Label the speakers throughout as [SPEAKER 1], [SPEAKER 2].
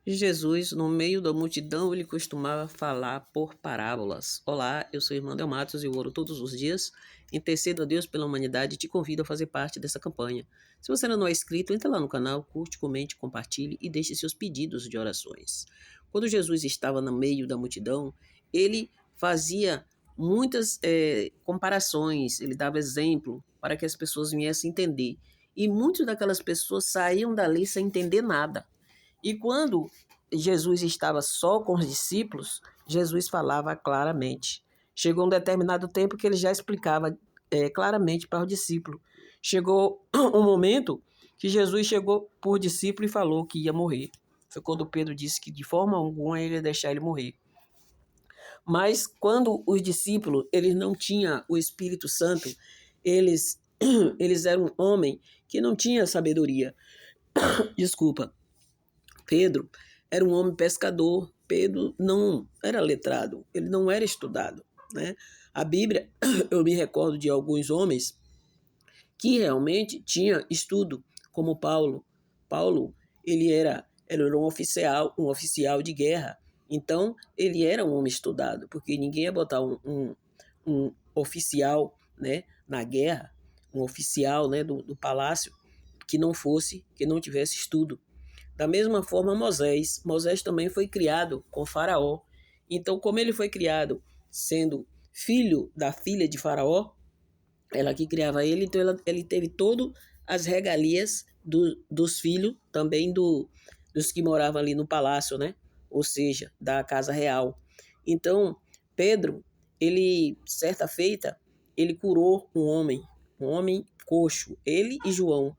[SPEAKER 1] Jesus, no meio da multidão, ele costumava falar por parábolas. Olá, eu sou o irmão Del Matos e eu oro todos os dias. Intercedo a Deus pela humanidade e te convido a fazer parte dessa campanha. Se você ainda não é inscrito, entre lá no canal, curte, comente, compartilhe e deixe seus pedidos de orações. Quando Jesus estava no meio da multidão, ele fazia muitas comparações, ele dava exemplo para que as pessoas viessem entender. E muitas daquelas pessoas saíam dali sem entender nada. E quando Jesus estava só com os discípulos, Jesus falava claramente. Chegou um determinado tempo que ele já explicava claramente para o discípulo. Chegou um momento que Jesus chegou por discípulo e falou que ia morrer. Foi quando Pedro disse que de forma alguma ele ia deixar ele morrer. Mas quando os discípulos eles não tinham o Espírito Santo, eles eram um homem que não tinha sabedoria. Desculpa. Pedro era um homem pescador. Pedro não era letrado, ele não era estudado, né? A Bíblia, eu me recordo de alguns homens que realmente tinham estudo, como Paulo. Paulo, ele era um oficial de guerra. Então, ele era um homem estudado, porque ninguém ia botar um oficial, né, na guerra, um oficial, né, do palácio, que não tivesse estudo. Da mesma forma, Moisés também foi criado com Faraó. Então, como ele foi criado sendo filho da filha de Faraó, ela que criava ele, então ele teve todas as regalias dos filhos, também dos que moravam ali no palácio, né? Ou seja, da casa real. Então, Pedro, certa feita, ele curou um homem coxo, ele e João.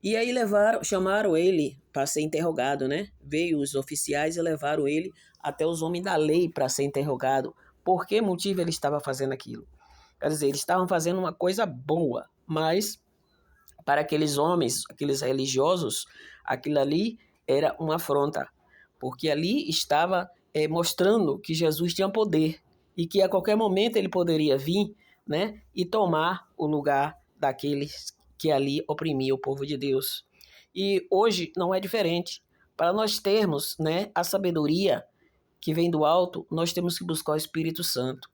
[SPEAKER 1] E aí chamaram ele para ser interrogado, né? Veio os oficiais e levaram ele até os homens da lei para ser interrogado. Por que motivo ele estava fazendo aquilo? Quer dizer, eles estavam fazendo uma coisa boa, mas para aqueles homens, aqueles religiosos, aquilo ali era uma afronta, porque ali estava mostrando que Jesus tinha poder e que a qualquer momento ele poderia vir, né, e tomar o lugar daqueles que ali oprimiam o povo de Deus. E hoje não é diferente. Para nós termos, né, a sabedoria que vem do alto, nós temos que buscar o Espírito Santo.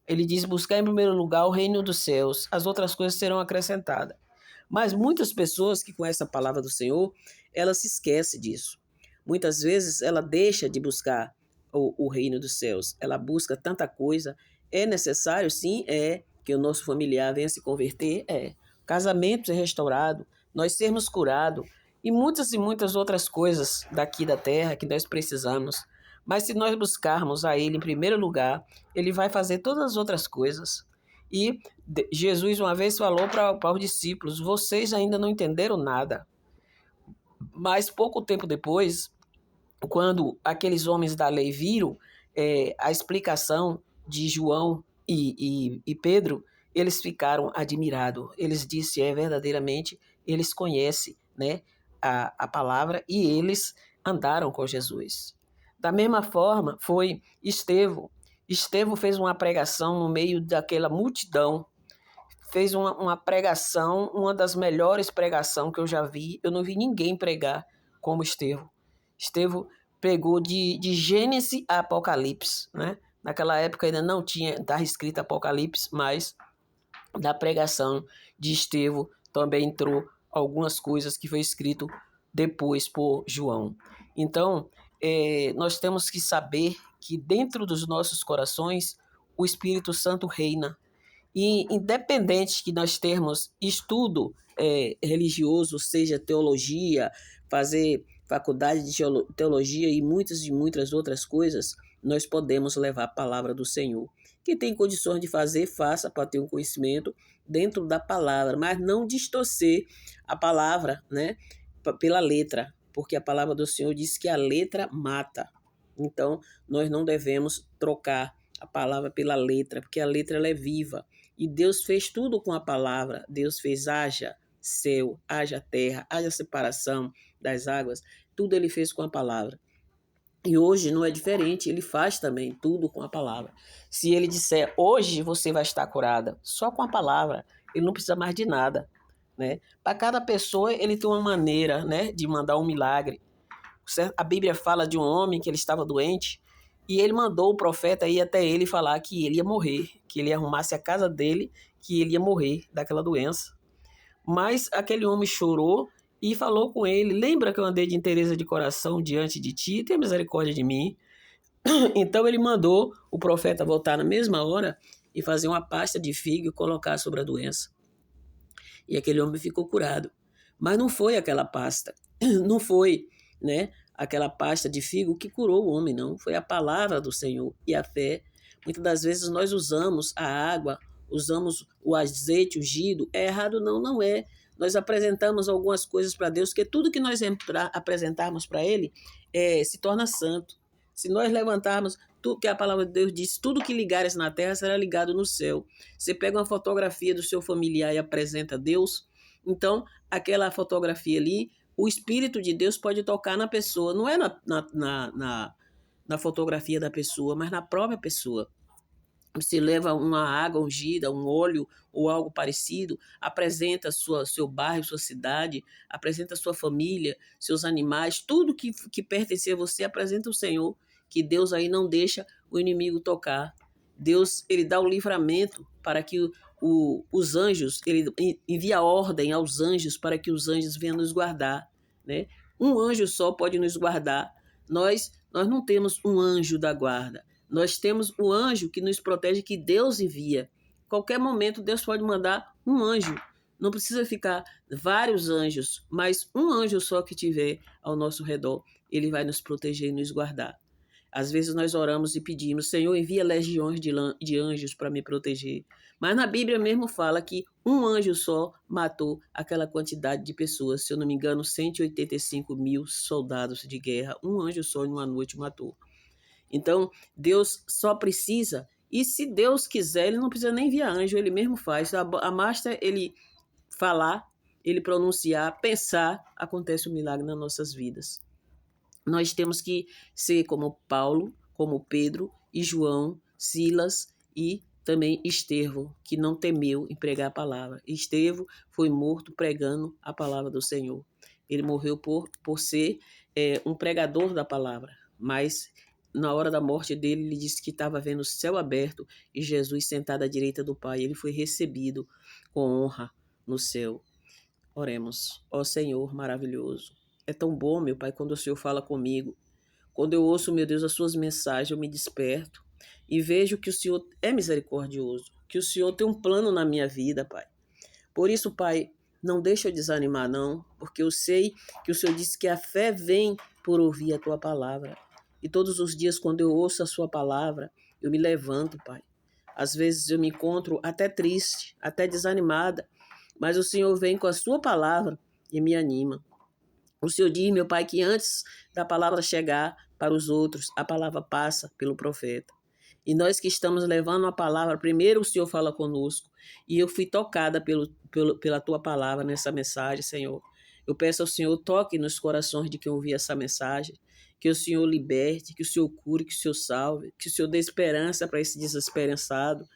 [SPEAKER 1] Ele diz: buscar em primeiro lugar o reino dos céus, as outras coisas serão acrescentadas. Mas muitas pessoas que conhecem a palavra do Senhor, ela se esquece disso. Muitas vezes ela deixa de buscar o reino dos céus. Ela busca tanta coisa. É necessário, sim, que o nosso familiar venha se converter, casamento ser restaurado, nós sermos curados e muitas outras coisas daqui da terra que nós precisamos. Mas se nós buscarmos a Ele em primeiro lugar, Ele vai fazer todas as outras coisas. E Jesus uma vez falou para os discípulos: vocês ainda não entenderam nada. Mas pouco tempo depois, quando aqueles homens da lei viram a explicação de João e Pedro, eles ficaram admirados. Eles disseram, verdadeiramente, eles conhecem, né, a palavra e eles andaram com Jesus. Da mesma forma, foi Estevão. Estevão fez uma pregação no meio daquela multidão, fez uma pregação, uma das melhores pregações que eu já vi. Eu não vi ninguém pregar como Estevão. Estevão pregou de Gênesis a Apocalipse, né? Naquela época ainda não estava escrito Apocalipse, mas na pregação de Estevão também entrou algumas coisas que foi escrito depois por João. Então, nós temos que saber que dentro dos nossos corações o Espírito Santo reina. E independente que nós termos estudo religioso, seja teologia, fazer faculdade de teologia e muitas outras coisas, nós podemos levar a palavra do Senhor. Quem tem condições de fazer, faça para ter um conhecimento dentro da palavra, mas não distorcer a palavra, né, pela letra, porque a palavra do Senhor diz que a letra mata. Então, nós não devemos trocar a palavra pela letra, porque a letra ela é viva. E Deus fez tudo com a palavra. Deus fez haja céu, haja terra, haja separação das águas. Tudo ele fez com a palavra. E hoje não é diferente, ele faz também tudo com a palavra. Se ele disser, hoje você vai estar curada, só com a palavra, ele não precisa mais de nada, né? Para cada pessoa, ele tem uma maneira, né, de mandar um milagre. A Bíblia fala de um homem que ele estava doente e ele mandou o profeta ir até ele falar que ele ia morrer, que ele arrumasse a casa dele, que ele ia morrer daquela doença. Mas aquele homem chorou e falou com ele: lembra que eu andei de inteireza de coração diante de ti? Tenha misericórdia de mim. Então ele mandou o profeta voltar na mesma hora e fazer uma pasta de figo e colocar sobre a doença. E aquele homem ficou curado. Mas não foi aquela pasta, não foi, né, aquela pasta de figo que curou o homem, não. Foi a palavra do Senhor e a fé. Muitas das vezes nós usamos a água, usamos o azeite ungido. É errado? Não, não é. Nós apresentamos algumas coisas para Deus, que tudo que nós apresentarmos para Ele se torna santo. Se nós levantarmos, tudo que a palavra de Deus diz, tudo que ligares na terra será ligado no céu. Você pega uma fotografia do seu familiar e apresenta a Deus, então aquela fotografia ali, o Espírito de Deus pode tocar na pessoa, não é na fotografia da pessoa, mas na própria pessoa. Você leva uma água ungida, um óleo ou algo parecido, apresenta seu bairro, sua cidade, apresenta sua família, seus animais, tudo que pertence a você, apresenta o Senhor, que Deus aí não deixa o inimigo tocar. Deus, ele dá o livramento para que os anjos, ele envia ordem aos anjos para que os anjos venham nos guardar, né? Um anjo só pode nos guardar. Nós não temos um anjo da guarda. Nós temos o anjo que nos protege, que Deus envia. Qualquer momento Deus pode mandar um anjo. Não precisa ficar vários anjos, mas um anjo só que tiver ao nosso redor, ele vai nos proteger e nos guardar. Às vezes nós oramos e pedimos: Senhor, envia legiões de anjos para me proteger. Mas na Bíblia mesmo fala que um anjo só matou aquela quantidade de pessoas. Se eu não me engano, 185 mil soldados de guerra. Um anjo só em uma noite matou. Então, Deus só precisa, e se Deus quiser, ele não precisa nem enviar anjo, ele mesmo faz. Basta ele falar, ele pronunciar, pensar, acontece um milagre nas nossas vidas. Nós temos que ser como Paulo, como Pedro e João, Silas e também Estevão, que não temeu em pregar a palavra. Estevão foi morto pregando a palavra do Senhor. Ele morreu por ser um pregador da palavra, mas na hora da morte dele, ele disse que estava vendo o céu aberto e Jesus sentado à direita do Pai. Ele foi recebido com honra no céu. Oremos. Ó Senhor maravilhoso, é tão bom, meu Pai, quando o Senhor fala comigo. Quando eu ouço, meu Deus, as suas mensagens, eu me desperto e vejo que o Senhor é misericordioso, que o Senhor tem um plano na minha vida, Pai. Por isso, Pai, não deixa eu desanimar, não, porque eu sei que o Senhor disse que a fé vem por ouvir a Tua palavra. E todos os dias, quando eu ouço a Sua palavra, eu me levanto, Pai. Às vezes eu me encontro até triste, até desanimada, mas o Senhor vem com a Sua palavra e me anima. O Senhor diz, meu Pai, que antes da palavra chegar para os outros, a palavra passa pelo profeta. E nós que estamos levando a palavra, primeiro o Senhor fala conosco. E eu fui tocada pela Tua palavra nessa mensagem, Senhor. Eu peço ao Senhor, toque nos corações de quem ouvir essa mensagem, que o Senhor liberte, que o Senhor cure, que o Senhor salve, que o Senhor dê esperança para esse desesperançado.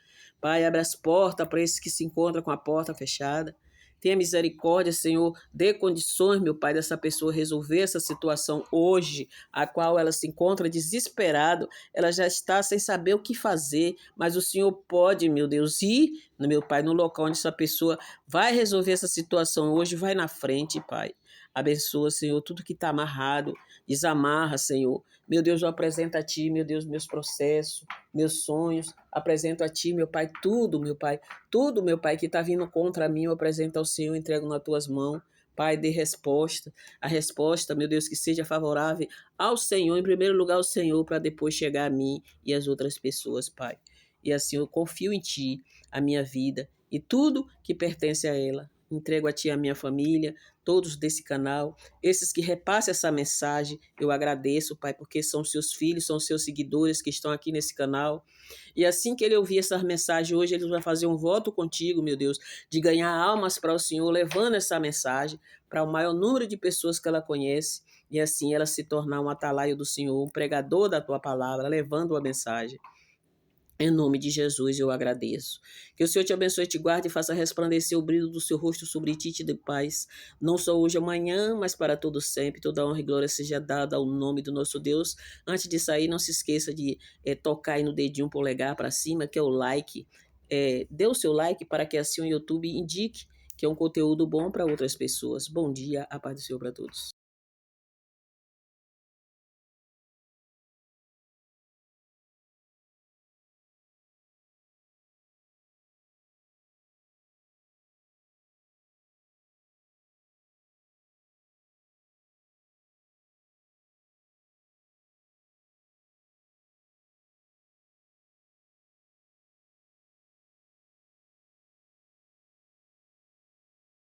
[SPEAKER 1] Pai, abre as portas para esse que se encontra com a porta fechada. Tenha misericórdia, Senhor, dê condições, meu Pai, dessa pessoa resolver essa situação hoje, a qual ela se encontra desesperado, ela já está sem saber o que fazer, mas o Senhor pode, meu Deus, ir, meu Pai, no local onde essa pessoa vai resolver essa situação hoje, vai na frente, Pai. Abençoa, Senhor, tudo que está amarrado, desamarra, Senhor. Meu Deus, eu apresento a Ti, meu Deus, meus processos, meus sonhos, apresento a Ti, meu Pai, tudo, meu Pai, tudo, meu Pai, que está vindo contra mim, eu apresento ao Senhor, entrego nas Tuas mãos. Pai, dê resposta. A resposta, meu Deus, que seja favorável ao Senhor, em primeiro lugar ao Senhor, para depois chegar a mim e às outras pessoas, Pai. E assim eu confio em Ti, a minha vida e tudo que pertence a ela. Entrego a Ti a minha família, todos desse canal, esses que repassam essa mensagem, eu agradeço, Pai, porque são seus filhos, são seus seguidores que estão aqui nesse canal. E assim que ele ouvir essa mensagem hoje, ele vai fazer um voto contigo, meu Deus, de ganhar almas para o Senhor, levando essa mensagem para o maior número de pessoas que ela conhece, e assim ela se tornar um atalaio do Senhor, um pregador da Tua palavra, levando a mensagem. Em nome de Jesus eu agradeço. Que o Senhor te abençoe, te guarde e faça resplandecer o brilho do seu rosto sobre ti e te dê paz, não só hoje, amanhã, mas para todo sempre. Toda honra e glória seja dada ao nome do nosso Deus. Antes de sair, não se esqueça de tocar aí no dedinho polegar para cima, que é o like. Dê o seu like para que assim o YouTube indique que é um conteúdo bom para outras pessoas. Bom dia, a paz do Senhor para todos.